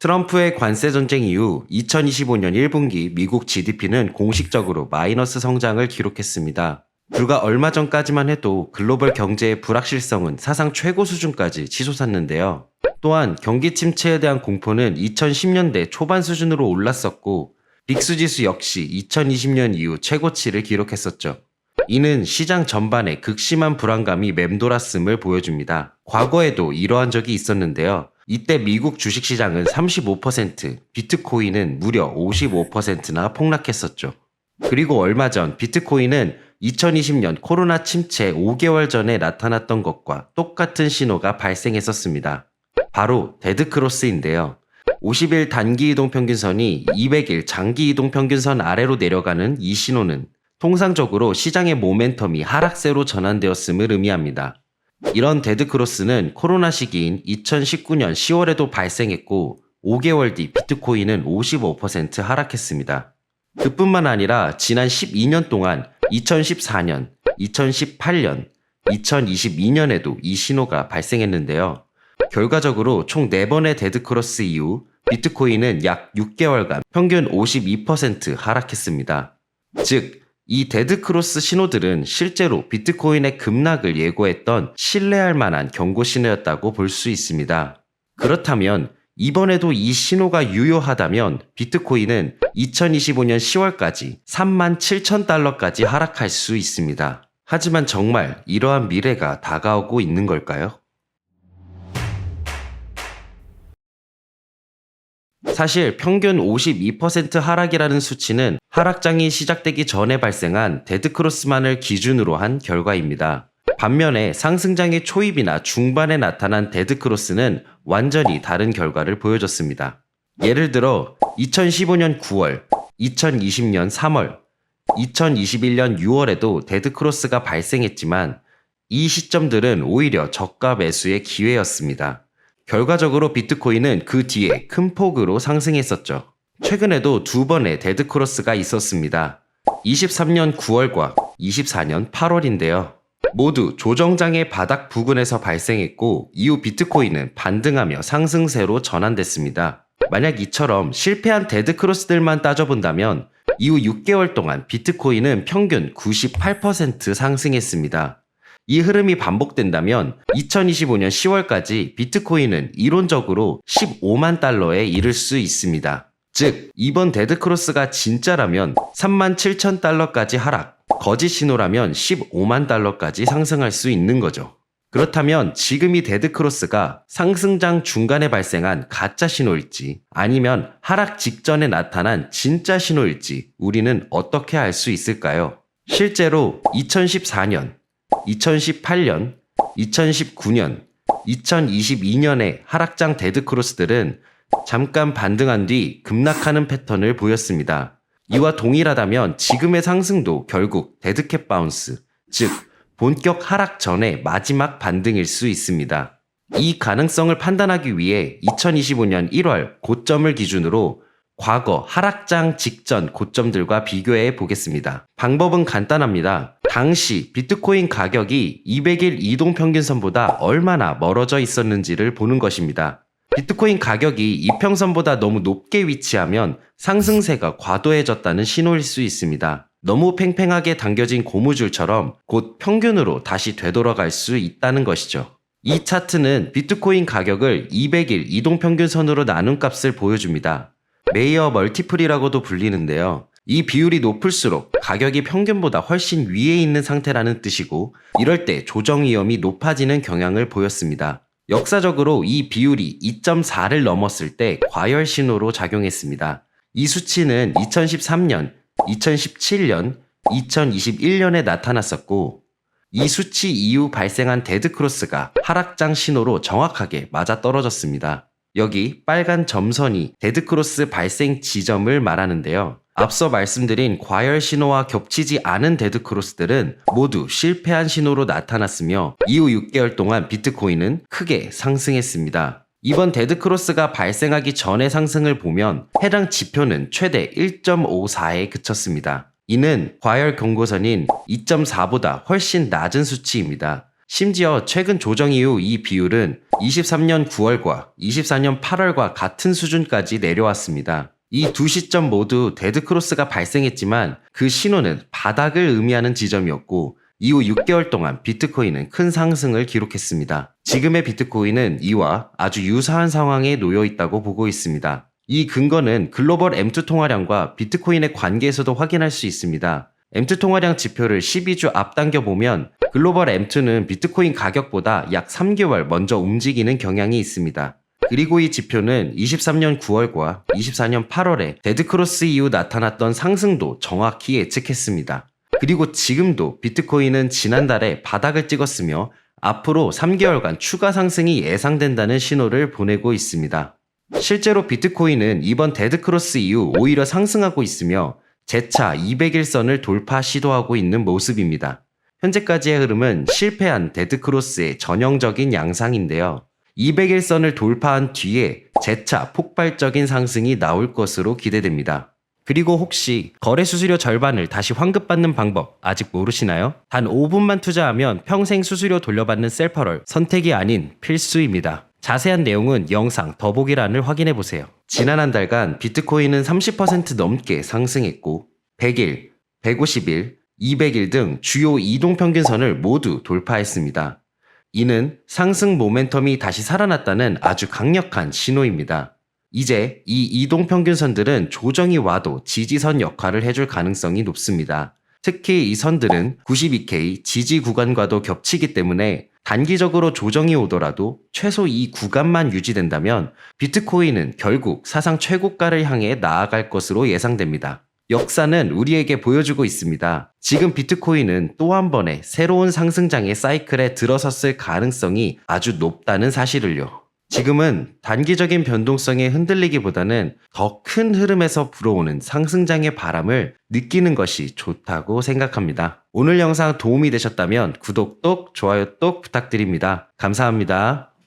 트럼프의 관세 전쟁 이후 2025년 1분기 미국 GDP는 공식적으로 마이너스 성장을 기록했습니다. 불과 얼마 전까지만 해도 글로벌 경제의 불확실성은 사상 최고 수준까지 치솟았는데요. 또한 경기 침체에 대한 공포는 2010년대 초반 수준으로 올랐었고 빅스 지수 역시 2020년 이후 최고치를 기록했었죠. 이는 시장 전반에 극심한 불안감이 맴돌았음을 보여줍니다. 과거에도 이러한 적이 있었는데요. 이때 미국 주식시장은 35%, 비트코인은 무려 55%나 폭락했었죠. 그리고 얼마 전 비트코인은 2020년 코로나 침체 5개월 전에 나타났던 것과 똑같은 신호가 발생했었습니다. 바로 데드크로스인데요. 50일 단기 이동평균선이 200일 장기 이동평균선 아래로 내려가는 이 신호는 통상적으로 시장의 모멘텀이 하락세로 전환되었음을 의미합니다. 이런 데드크로스는 코로나 시기인 2019년 10월에도 발생했고 5개월 뒤 비트코인은 55% 하락했습니다. 그뿐만 아니라 지난 12년 동안 2014년, 2018년, 2022년에도 이 신호가 발생했는데요. 결과적으로 총 4번의 데드크로스 이후 비트코인은 약 6개월간 평균 52% 하락했습니다. 즉, 이 데드크로스 신호들은 실제로 비트코인의 급락을 예고했던 신뢰할 만한 경고 신호였다고 볼 수 있습니다. 그렇다면 이번에도 이 신호가 유효하다면 비트코인은 2025년 10월까지 37,000달러까지 하락할 수 있습니다. 하지만 정말 이러한 미래가 다가오고 있는 걸까요? 사실 평균 52% 하락이라는 수치는 하락장이 시작되기 전에 발생한 데드크로스만을 기준으로 한 결과입니다. 반면에 상승장의 초입이나 중반에 나타난 데드크로스는 완전히 다른 결과를 보여줬습니다. 예를 들어 2015년 9월, 2020년 3월, 2021년 6월에도 데드크로스가 발생했지만 이 시점들은 오히려 저가 매수의 기회였습니다. 결과적으로 비트코인은 그 뒤에 큰 폭으로 상승했었죠. 최근에도 2번의 데드크로스가 있었습니다. 23년 9월과 24년 8월인데요. 모두 조정장의 바닥 부근에서 발생했고 이후 비트코인은 반등하며 상승세로 전환됐습니다. 만약 이처럼 실패한 데드크로스들만 따져본다면 이후 6개월 동안 비트코인은 평균 98% 상승했습니다. 이 흐름이 반복된다면 2025년 10월까지 비트코인은 이론적으로 15만 달러에 이를 수 있습니다. 즉, 이번 데드크로스가 진짜라면 37,000달러까지 하락, 거짓 신호라면 15만 달러까지 상승할 수 있는 거죠. 그렇다면 지금 이 데드크로스가 상승장 중간에 발생한 가짜 신호일지 아니면 하락 직전에 나타난 진짜 신호일지 우리는 어떻게 알 수 있을까요? 실제로 2014년, 2018년, 2019년, 2022년의 하락장 데드크로스들은 잠깐 반등한 뒤 급락하는 패턴을 보였습니다. 이와 동일하다면 지금의 상승도 결국 데드캣 바운스, 즉 본격 하락 전의 마지막 반등일 수 있습니다. 이 가능성을 판단하기 위해 2025년 1월 고점을 기준으로 과거 하락장 직전 고점들과 비교해 보겠습니다. 방법은 간단합니다. 당시 비트코인 가격이 200일 이동평균선보다 얼마나 멀어져 있었는지를 보는 것입니다. 비트코인 가격이 이평선보다 너무 높게 위치하면 상승세가 과도해졌다는 신호일 수 있습니다. 너무 팽팽하게 당겨진 고무줄처럼 곧 평균으로 다시 되돌아갈 수 있다는 것이죠. 이 차트는 비트코인 가격을 200일 이동평균선으로 나눈 값을 보여줍니다. 메이어 멀티플이라고도 불리는데요. 이 비율이 높을수록 가격이 평균보다 훨씬 위에 있는 상태라는 뜻이고 이럴 때 조정 위험이 높아지는 경향을 보였습니다. 역사적으로 이 비율이 2.4를 넘었을 때 과열 신호로 작용했습니다. 이 수치는 2013년, 2017년, 2021년에 나타났었고 이 수치 이후 발생한 데드크로스가 하락장 신호로 정확하게 맞아떨어졌습니다. 여기 빨간 점선이 데드크로스 발생 지점을 말하는데요. 앞서 말씀드린 과열 신호와 겹치지 않은 데드크로스들은 모두 실패한 신호로 나타났으며 이후 6개월 동안 비트코인은 크게 상승했습니다. 이번 데드크로스가 발생하기 전의 상승을 보면 해당 지표는 최대 1.54에 그쳤습니다. 이는 과열 경고선인 2.4보다 훨씬 낮은 수치입니다. 심지어 최근 조정 이후 이 비율은 23년 9월과 24년 8월과 같은 수준까지 내려왔습니다. 이 두 시점 모두 데드크로스가 발생했지만 그 신호는 바닥을 의미하는 지점이었고 이후 6개월 동안 비트코인은 큰 상승을 기록했습니다. 지금의 비트코인은 이와 아주 유사한 상황에 놓여 있다고 보고 있습니다. 이 근거는 글로벌 M2 통화량과 비트코인의 관계에서도 확인할 수 있습니다. M2 통화량 지표를 12주 앞당겨 보면 글로벌 M2는 비트코인 가격보다 약 3개월 먼저 움직이는 경향이 있습니다. 그리고 이 지표는 23년 9월과 24년 8월에 데드크로스 이후 나타났던 상승도 정확히 예측했습니다. 그리고 지금도 비트코인은 지난달에 바닥을 찍었으며 앞으로 3개월간 추가 상승이 예상된다는 신호를 보내고 있습니다. 실제로 비트코인은 이번 데드크로스 이후 오히려 상승하고 있으며 재차 200일선을 돌파 시도하고 있는 모습입니다. 현재까지의 흐름은 실패한 데드크로스의 전형적인 양상인데요. 200일선을 돌파한 뒤에 재차 폭발적인 상승이 나올 것으로 기대됩니다. 그리고 혹시 거래 수수료 절반을 다시 환급받는 방법 아직 모르시나요? 단 5분만 투자하면 평생 수수료 돌려받는 셀퍼럴 선택이 아닌 필수입니다. 자세한 내용은 영상 더보기란을 확인해보세요. 지난 한 달간 비트코인은 30% 넘게 상승했고 100일, 150일, 200일 등 주요 이동평균선을 모두 돌파했습니다. 이는 상승 모멘텀이 다시 살아났다는 아주 강력한 신호입니다. 이제 이 이동평균선들은 조정이 와도 지지선 역할을 해줄 가능성이 높습니다. 특히 이 선들은 92K 지지 구간과도 겹치기 때문에 단기적으로 조정이 오더라도 최소 이 구간만 유지된다면 비트코인은 결국 사상 최고가를 향해 나아갈 것으로 예상됩니다. 역사는 우리에게 보여주고 있습니다. 지금 비트코인은 또 한 번의 새로운 상승장의 사이클에 들어섰을 가능성이 아주 높다는 사실을요. 지금은 단기적인 변동성에 흔들리기보다는 더 큰 흐름에서 불어오는 상승장의 바람을 느끼는 것이 좋다고 생각합니다. 오늘 영상 도움이 되셨다면 구독 똑, 좋아요 똑 부탁드립니다. 감사합니다.